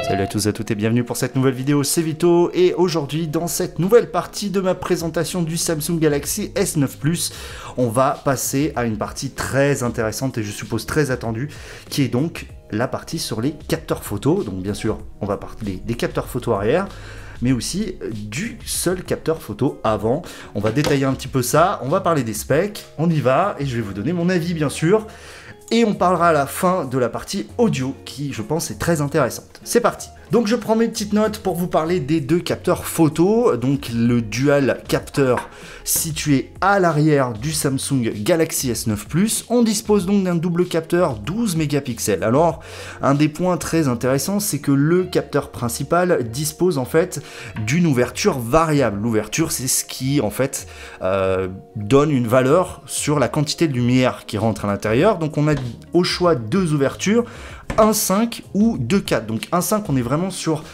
Salut à tous et à toutes et bienvenue pour cette nouvelle vidéo, c'est Vito et aujourd'hui dans cette nouvelle partie de ma présentation du Samsung Galaxy S9 Plus, on va passer à une partie très intéressante et je suppose très attendue qui est donc la partie sur les capteurs photo. Donc bien sûr on va parler des capteurs photo arrière mais aussi du seul capteur photo avant. On va détailler un petit peu ça, on va parler des specs, on y va et je vais vous donner mon avis bien sûr. Et on parlera à la fin de la partie audio qui, je pense, est très intéressante. C'est parti. Donc je prends mes petites notes pour vous parler des deux capteurs photo. Donc le dual capteur situé à l'arrière du Samsung Galaxy S9 Plus. On dispose donc d'un double capteur 12 mégapixels. Alors, un des points très intéressants, c'est que le capteur principal dispose en fait d'une ouverture variable. L'ouverture, c'est ce qui en fait donne une valeur sur la quantité de lumière qui rentre à l'intérieur. Donc on a au choix deux ouvertures, 1.5 ou 2.4. Donc 1.5, on est vraiment sur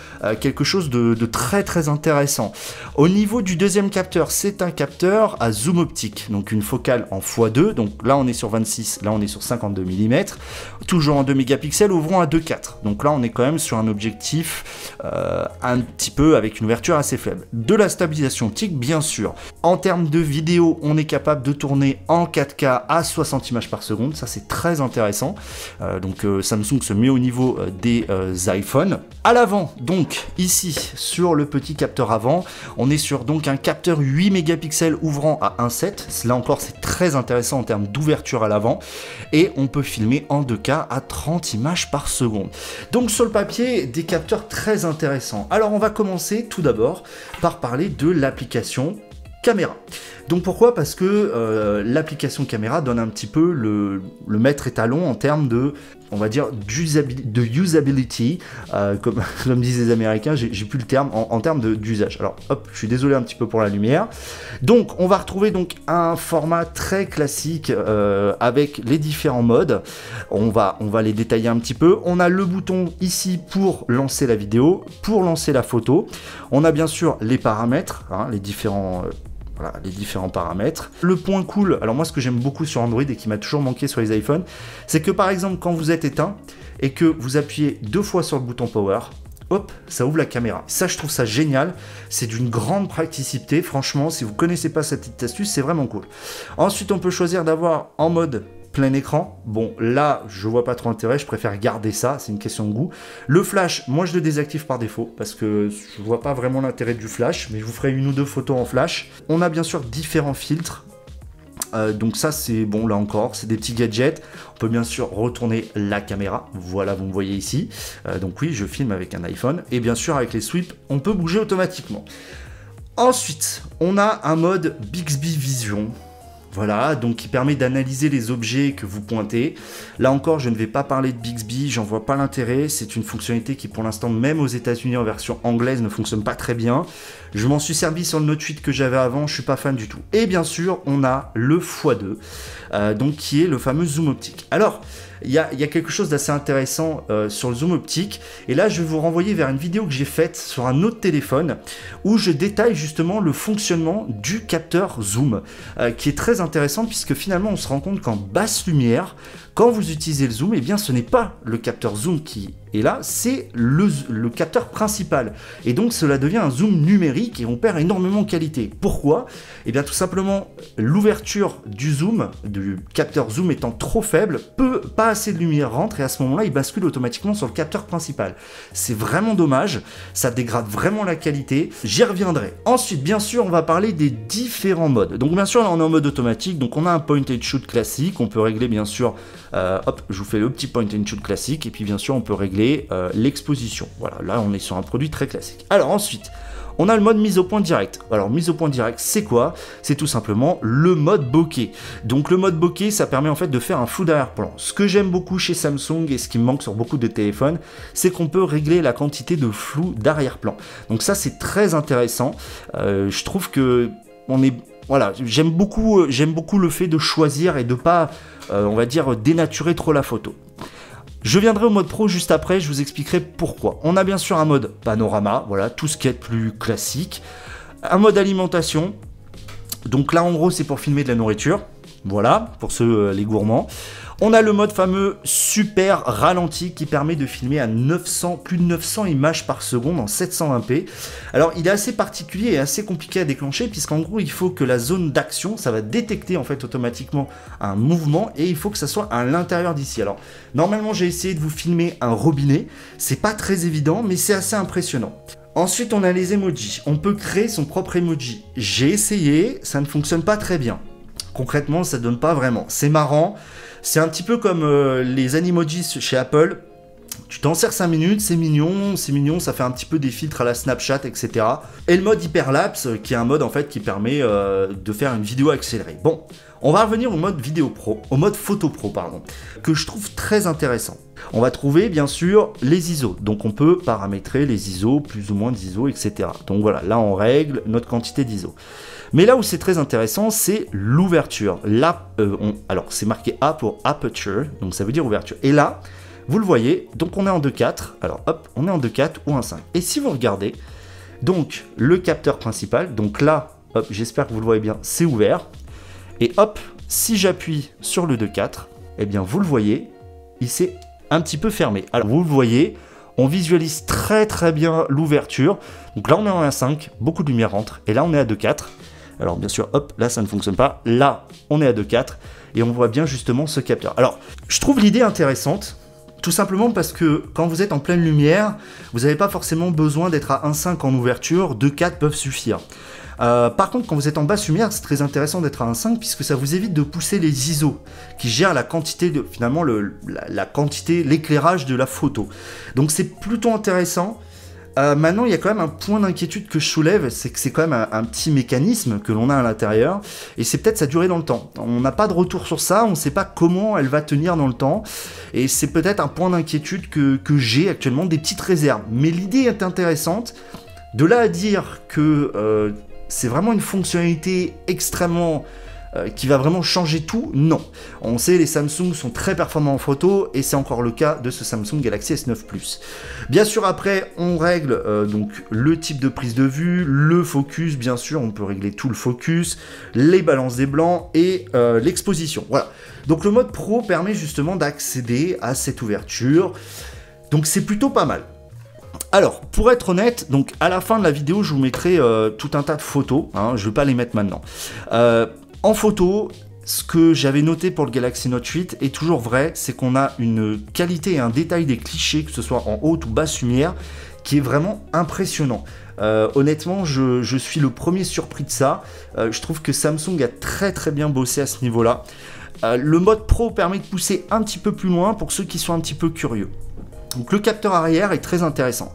quelque chose de très intéressant. Au niveau du deuxième capteur, c'est un capteur à zoom optique, donc une focale en x2, donc là on est sur 26, là on est sur 52 mm, toujours en 2 mégapixels, ouvrant à 2.4. Donc là on est quand même sur un objectif un petit peu avec une ouverture assez faible. De la stabilisation optique, bien sûr. En termes de vidéo, on est capable de tourner en 4K à 60 images par seconde, ça c'est très intéressant. Donc Samsung se met au niveau des iPhones. À l'avant, donc ici sur le petit capteur avant, on est sur donc un capteur 8 mégapixels ouvrant à 1.7. Là encore c'est très intéressant en termes d'ouverture à l'avant et on peut filmer en 2K à 30 images par seconde. Donc sur le papier, des capteurs très intéressants. Alors on va commencer tout d'abord par parler de l'application caméra. Donc pourquoi? Parce que l'application caméra donne un petit peu le maître étalon en termes de, on va dire, usability, comme disent les Américains, j'ai plus le terme, en termes d'usage. Alors hop, je suis désolé un petit peu pour la lumière. Donc on va retrouver donc un format très classique avec les différents modes. On va les détailler un petit peu. On a le bouton ici pour lancer la vidéo, pour lancer la photo. On a bien sûr les paramètres, hein, les différents paramètres. Le point cool, alors moi ce que j'aime beaucoup sur Android et qui m'a toujours manqué sur les iPhones, c'est que par exemple quand vous êtes éteint et que vous appuyez 2 fois sur le bouton Power, hop, ça ouvre la caméra. Ça, je trouve ça génial. C'est d'une grande praticité. Franchement, si vous connaissez pas cette petite astuce, c'est vraiment cool. Ensuite, on peut choisir d'avoir en mode plein écran. Bon, là, je vois pas trop intérêt. Je préfère garder ça. C'est une question de goût. Le flash, moi, je le désactive par défaut parce que je vois pas vraiment l'intérêt du flash. Mais je vous ferai une ou deux photos en flash. On a bien sûr différents filtres. Donc ça c'est bon, là encore c'est des petits gadgets. On peut bien sûr retourner la caméra, voilà, vous me voyez ici. Donc oui, je filme avec un iPhone et bien sûr avec les sweeps on peut bouger automatiquement. Ensuite on a un mode Bixby Vision, voilà, donc qui permet d'analyser les objets que vous pointez. Là encore, je ne vais pas parler de Bixby, j'en vois pas l'intérêt. C'est une fonctionnalité qui, pour l'instant, même aux États-Unis en version anglaise, ne fonctionne pas très bien. Je m'en suis servi sur le Note 8 que j'avais avant, je suis pas fan du tout. Et bien sûr, on a le x2, donc qui est le fameux zoom optique. Alors, il y a quelque chose d'assez intéressant sur le zoom optique, et là je vais vous renvoyer vers une vidéo que j'ai faite sur un autre téléphone où je détaille justement le fonctionnement du capteur zoom qui est très intéressant puisque finalement on se rend compte qu'en basse lumière, quand vous utilisez le zoom, eh bien ce n'est pas le capteur zoom qui est là, c'est le capteur principal. Et donc cela devient un zoom numérique et on perd énormément de qualité. Pourquoi? Eh bien tout simplement, l'ouverture du zoom, du capteur zoom étant trop faible, pas assez de lumière rentre et à ce moment-là, il bascule automatiquement sur le capteur principal. C'est vraiment dommage, ça dégrade vraiment la qualité. J'y reviendrai. Ensuite, bien sûr, on va parler des différents modes. Donc bien sûr, là on est en mode automatique, donc on a un point and shoot classique, on peut régler bien sûr, hop, je vous fais le petit point and shoot classique et puis bien sûr on peut régler l'exposition. Voilà, là on est sur un produit très classique. Alors ensuite, on a le mode mise au point direct. Alors mise au point direct, c'est quoi? C'est tout simplement le mode bokeh. Donc le mode bokeh, ça permet en fait de faire un flou d'arrière-plan. Ce que j'aime beaucoup chez Samsung et ce qui me manque sur beaucoup de téléphones, c'est qu'on peut régler la quantité de flou d'arrière-plan. Donc ça c'est très intéressant. Je trouve que voilà, j'aime beaucoup le fait de choisir et de pas, on va dire, dénaturer trop la photo. Je viendrai au mode pro juste après, je vous expliquerai pourquoi. On a bien sûr un mode panorama, voilà, tout ce qui est plus classique. Un mode alimentation, donc là en gros c'est pour filmer de la nourriture, voilà, pour ceux les gourmands. On a le mode fameux super ralenti qui permet de filmer à plus de 900 images par seconde en 720p. Alors il est assez particulier et assez compliqué à déclencher puisqu'en gros il faut que la zone d'action, ça va détecter en fait automatiquement un mouvement et il faut que ça soit à l'intérieur d'ici. Alors normalement j'ai essayé de vous filmer un robinet, c'est pas très évident mais c'est assez impressionnant. Ensuite on a les emojis, on peut créer son propre emoji. J'ai essayé, ça ne fonctionne pas très bien. Concrètement ça donne pas vraiment, c'est marrant. C'est un petit peu comme les Animojis chez Apple. Tu t'en sers 5 minutes, c'est mignon, ça fait un petit peu des filtres à la Snapchat, etc. Et le mode hyperlapse, qui est un mode en fait qui permet de faire une vidéo accélérée. Bon, on va revenir au mode vidéo pro, au mode photo pro, pardon, que je trouve très intéressant. On va trouver bien sûr les ISO, donc on peut paramétrer les ISO, plus ou moins d'ISO, etc. Donc voilà, là on règle notre quantité d'ISO. Mais là où c'est très intéressant, c'est l'ouverture. Là, alors c'est marqué A pour Aperture, donc ça veut dire ouverture. Et là, vous le voyez, donc on est en 2.4. Alors hop, on est en 2.4 ou 1.5. Et si vous regardez, donc le capteur principal, donc là, hop, j'espère que vous le voyez bien, c'est ouvert. Et hop, si j'appuie sur le 2.4, eh bien vous le voyez, il s'est un petit peu fermé. Alors vous le voyez, on visualise très très bien l'ouverture. Donc là on est en 1.5, beaucoup de lumière rentre. Et là on est à 2.4. Alors bien sûr, hop, là ça ne fonctionne pas. Là, on est à 2.4 et on voit bien justement ce capteur. Alors, je trouve l'idée intéressante, tout simplement parce que quand vous êtes en pleine lumière, vous n'avez pas forcément besoin d'être à 1.5 en ouverture, 2.4 peuvent suffire. Par contre, quand vous êtes en basse lumière, c'est très intéressant d'être à 1.5 puisque ça vous évite de pousser les ISO qui gèrent la quantité, finalement la quantité, l'éclairage de la photo. Donc c'est plutôt intéressant. Maintenant, il y a quand même un point d'inquiétude que je soulève, c'est que c'est quand même un petit mécanisme que l'on a à l'intérieur, et c'est peut-être sa durée dans le temps. On n'a pas de retour sur ça, on ne sait pas comment elle va tenir dans le temps, et c'est peut-être un point d'inquiétude que j'ai actuellement, des petites réserves. Mais l'idée est intéressante, de là à dire que c'est vraiment une fonctionnalité extrêmement... qui va vraiment changer tout, non. On sait les Samsung sont très performants en photo et c'est encore le cas de ce Samsung Galaxy S9 Plus. Bien sûr après on règle donc le type de prise de vue, le focus bien sûr, on peut régler tout le focus, les balances des blancs et l'exposition. Voilà. Donc le mode pro permet justement d'accéder à cette ouverture. Donc c'est plutôt pas mal. Alors, pour être honnête, donc à la fin de la vidéo, je vous mettrai tout un tas de photos, hein, je ne vais pas les mettre maintenant. En photo, ce que j'avais noté pour le Galaxy Note 8 est toujours vrai, c'est qu'on a une qualité et un détail des clichés, que ce soit en haute ou basse lumière, qui est vraiment impressionnant. Honnêtement, je suis le premier surpris de ça. Je trouve que Samsung a très très bien bossé à ce niveau-là. Le mode pro permet de pousser un petit peu plus loin pour ceux qui sont un petit peu curieux. Donc le capteur arrière est très intéressant.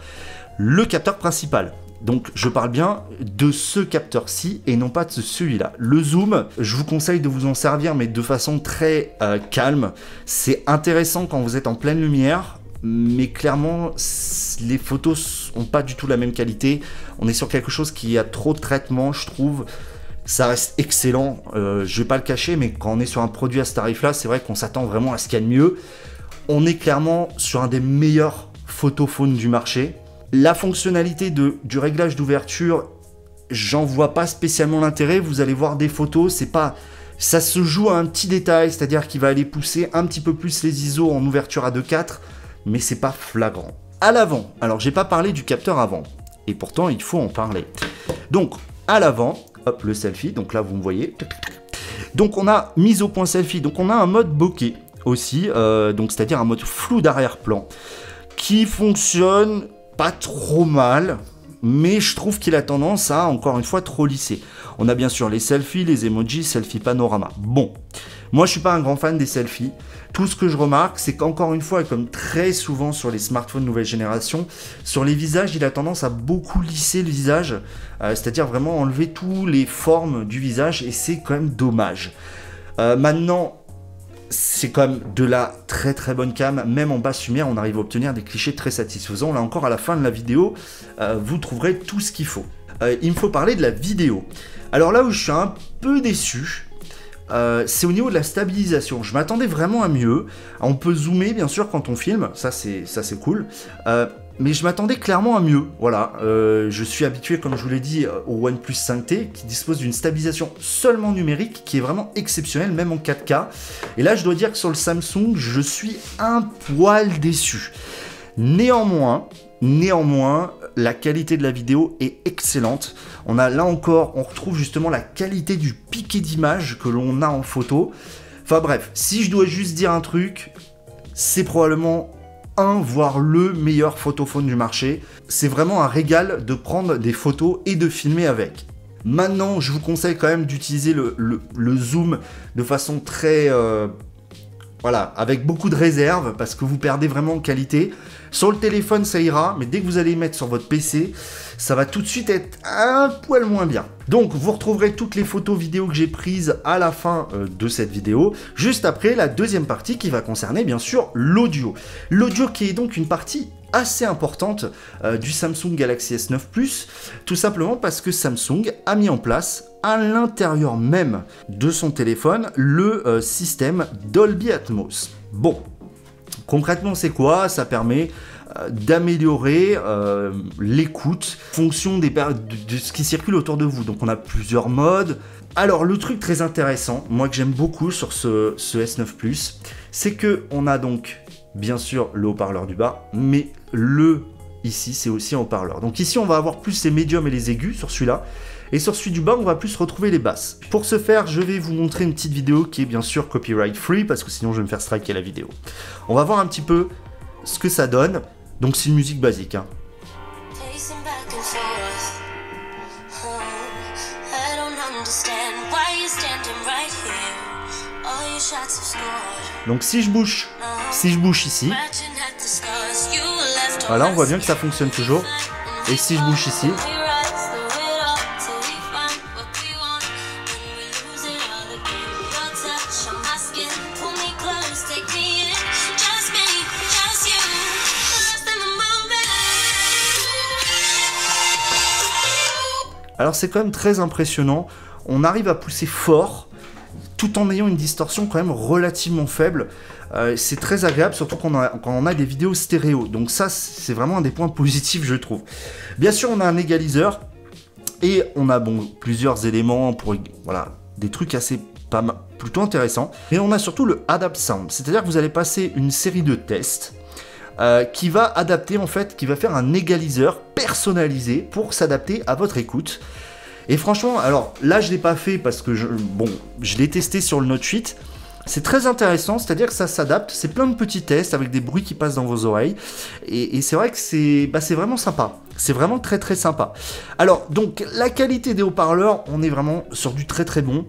Le capteur principal. Donc je parle bien de ce capteur-ci et non pas de celui-là. Le zoom, je vous conseille de vous en servir mais de façon très calme. C'est intéressant quand vous êtes en pleine lumière, mais clairement les photos n'ont pas du tout la même qualité. On est sur quelque chose qui a trop de traitement, je trouve. Ça reste excellent, je vais pas le cacher, mais quand on est sur un produit à ce tarif-là, c'est vrai qu'on s'attend vraiment à ce qu'il y a de mieux. On est clairement sur un des meilleurs photophones du marché. La fonctionnalité du réglage d'ouverture, j'en vois pas spécialement l'intérêt. Vous allez voir des photos, c'est pas, ça se joue à un petit détail, c'est-à-dire qu'il va aller pousser un petit peu plus les ISO en ouverture à 2.4, mais c'est pas flagrant. À l'avant, alors j'ai pas parlé du capteur avant, et pourtant il faut en parler. Donc à l'avant, hop, le selfie, donc là vous me voyez. Donc on a mise au point selfie, donc on a un mode bokeh aussi, donc c'est-à-dire un mode flou d'arrière-plan, qui fonctionne pas trop mal, mais je trouve qu'il a tendance à, encore une fois, trop lisser. On a bien sûr les selfies, les emojis, selfie panorama. Bon, moi je suis pas un grand fan des selfies. Tout ce que je remarque, c'est qu'encore une fois, et comme très souvent sur les smartphones nouvelle génération, sur les visages, il a tendance à beaucoup lisser le visage, c'est-à-dire vraiment enlever toutes les formes du visage, et c'est quand même dommage. Maintenant, c'est quand même de la très très bonne cam, même en basse lumière on arrive à obtenir des clichés très satisfaisants. Là encore à la fin de la vidéo vous trouverez tout ce qu'il faut. Il me faut parler de la vidéo. Alors là où je suis un peu déçu, c'est au niveau de la stabilisation. Je m'attendais vraiment à mieux. On peut zoomer bien sûr quand on filme, ça c'est cool. mais je m'attendais clairement à mieux. Voilà, je suis habitué, comme je vous l'ai dit, au OnePlus 5T qui dispose d'une stabilisation seulement numérique qui est vraiment exceptionnelle, même en 4K. Et là, je dois dire que sur le Samsung, je suis un poil déçu. Néanmoins, la qualité de la vidéo est excellente. On a là encore, on retrouve justement la qualité du piqué d'image que l'on a en photo. Enfin bref, si je dois juste dire un truc, c'est probablement un, voire le meilleur photophone du marché. C'est vraiment un régal de prendre des photos et de filmer avec. Maintenant, je vous conseille quand même d'utiliser le zoom de façon très... voilà, avec beaucoup de réserve, parce que vous perdez vraiment en qualité. Sur le téléphone, ça ira, mais dès que vous allez mettre sur votre PC, ça va tout de suite être un poil moins bien. Donc, vous retrouverez toutes les photos vidéo que j'ai prises à la fin de cette vidéo, juste après la deuxième partie qui va concerner, bien sûr, l'audio. L'audio qui est donc une partie assez importante du Samsung Galaxy S9 Plus, tout simplement parce que Samsung a mis en place à l'intérieur même de son téléphone le système Dolby Atmos. Bon, concrètement c'est quoi? Ça permet d'améliorer l'écoute en fonction de ce qui circule autour de vous. Donc on a plusieurs modes. Alors le truc très intéressant, moi que j'aime beaucoup sur ce S9 Plus, c'est que on a donc bien sûr le haut-parleur du bas, mais ici c'est aussi un haut-parleur. Donc ici on va avoir plus les médiums et les aigus sur celui-là, et sur celui du bas on va plus retrouver les basses. Pour ce faire, je vais vous montrer une petite vidéo qui est bien sûr copyright free, parce que sinon je vais me faire striker la vidéo. On va voir un petit peu ce que ça donne. Donc c'est une musique basique, hein. Donc si je bouge ici, voilà, on voit bien que ça fonctionne toujours. Et si je bouge ici, alors c'est quand même très impressionnant. On arrive à pousser fort, tout en ayant une distorsion quand même relativement faible. C'est très agréable, surtout quand on a des vidéos stéréo. Donc ça, c'est vraiment un des points positifs, je trouve. Bien sûr, on a un égaliseur, et on a plusieurs éléments pour, voilà, des trucs assez plutôt intéressants. Et on a surtout le Adapt Sound, c'est-à-dire que vous allez passer une série de tests qui va adapter, en fait, qui va faire un égaliseur personnalisé pour s'adapter à votre écoute. Et franchement, alors là je l'ai pas fait parce que je l'ai testé sur le Note 8. C'est très intéressant, c'est-à-dire que ça s'adapte, c'est plein de petits tests avec des bruits qui passent dans vos oreilles. Et c'est vrai que c'est vraiment sympa. C'est vraiment très très sympa. Alors donc la qualité des haut-parleurs, on est vraiment sur du très très bon.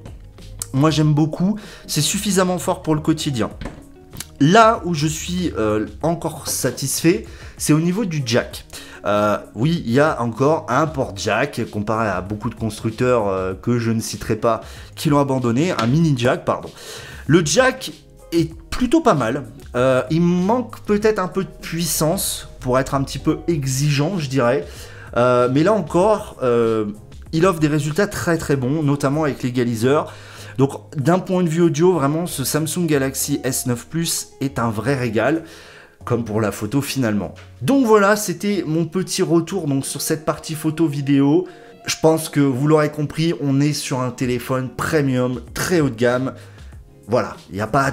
Moi j'aime beaucoup, c'est suffisamment fort pour le quotidien. Là où je suis encore satisfait, c'est au niveau du jack. Oui, il y a encore un port jack, comparé à beaucoup de constructeurs que je ne citerai pas, qui l'ont abandonné, un mini jack, pardon. Le jack est plutôt pas mal, il manque peut-être un peu de puissance pour être un petit peu exigeant, je dirais, mais là encore, il offre des résultats très très bons, notamment avec l'égaliseur. Donc d'un point de vue audio, vraiment, ce Samsung Galaxy S9 Plus est un vrai régal, comme pour la photo finalement. Donc voilà, c'était mon petit retour donc sur cette partie photo vidéo. Je pense que vous l'aurez compris, on est sur un téléphone premium, très haut de gamme. Voilà, il n'y a pas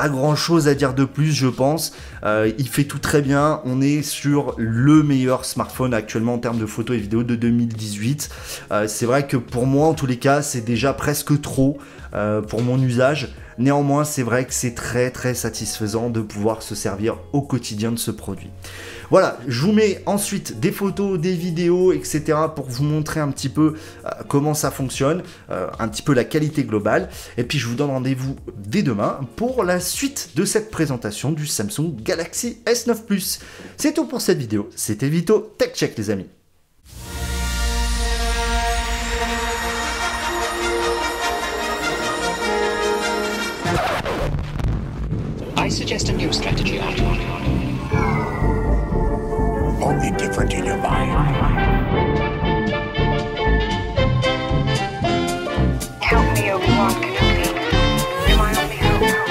grand chose à dire de plus, je pense. Il fait tout très bien. On est sur le meilleur smartphone actuellement en termes de photos et vidéos de 2018. C'est vrai que pour moi, en tous les cas, c'est déjà presque trop pour mon usage. Néanmoins, c'est vrai que c'est très très satisfaisant de pouvoir se servir au quotidien de ce produit. Voilà, je vous mets ensuite des photos, des vidéos, etc. pour vous montrer un petit peu comment ça fonctionne, un petit peu la qualité globale. Et puis je vous donne rendez-vous dès demain pour la suite de cette présentation du Samsung Galaxy S9 Plus. C'est tout pour cette vidéo, c'était Vito Tech Check les amis. I suggest a new strategy, Arthur. Only different in your mind. Help me, Obi-Wan Kenobi. You're my only hope.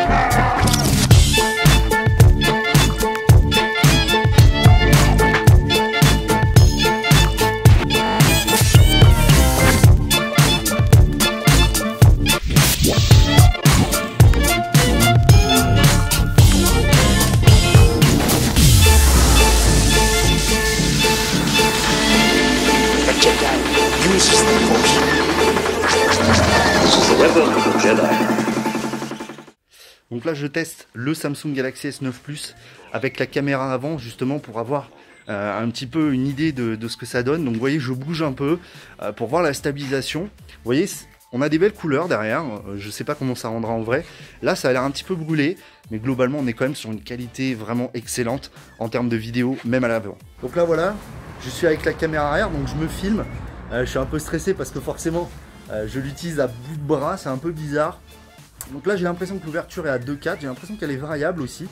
là je teste le Samsung Galaxy S9 Plus avec la caméra avant justement pour avoir un petit peu une idée de ce que ça donne. Donc vous voyez, je bouge un peu pour voir la stabilisation. Vous voyez, on a des belles couleurs derrière, je sais pas comment ça rendra en vrai. Là ça a l'air un petit peu brûlé, mais globalement on est quand même sur une qualité vraiment excellente en termes de vidéo, même à l'avant. Donc là voilà, je suis avec la caméra arrière, donc je me filme. Je suis un peu stressé parce que forcément je l'utilise à bout de bras, c'est un peu bizarre. Donc là j'ai l'impression que l'ouverture est à 2.4, j'ai l'impression qu'elle est variable aussi.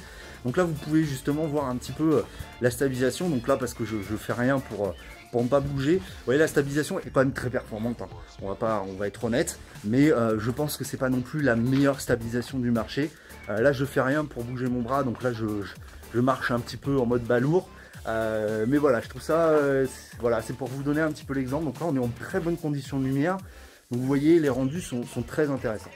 Donc là vous pouvez justement voir un petit peu la stabilisation. Donc là parce que je fais rien pour ne pas bouger. Vous voyez, la stabilisation est quand même très performante, hein. On va être honnête, mais je pense que c'est pas non plus la meilleure stabilisation du marché. Là je fais rien pour bouger mon bras, donc là je marche un petit peu en mode balourd. Mais voilà, je trouve ça, voilà, c'est pour vous donner un petit peu l'exemple. Donc là on est en très bonne condition de lumière. Donc vous voyez, les rendus sont très intéressants.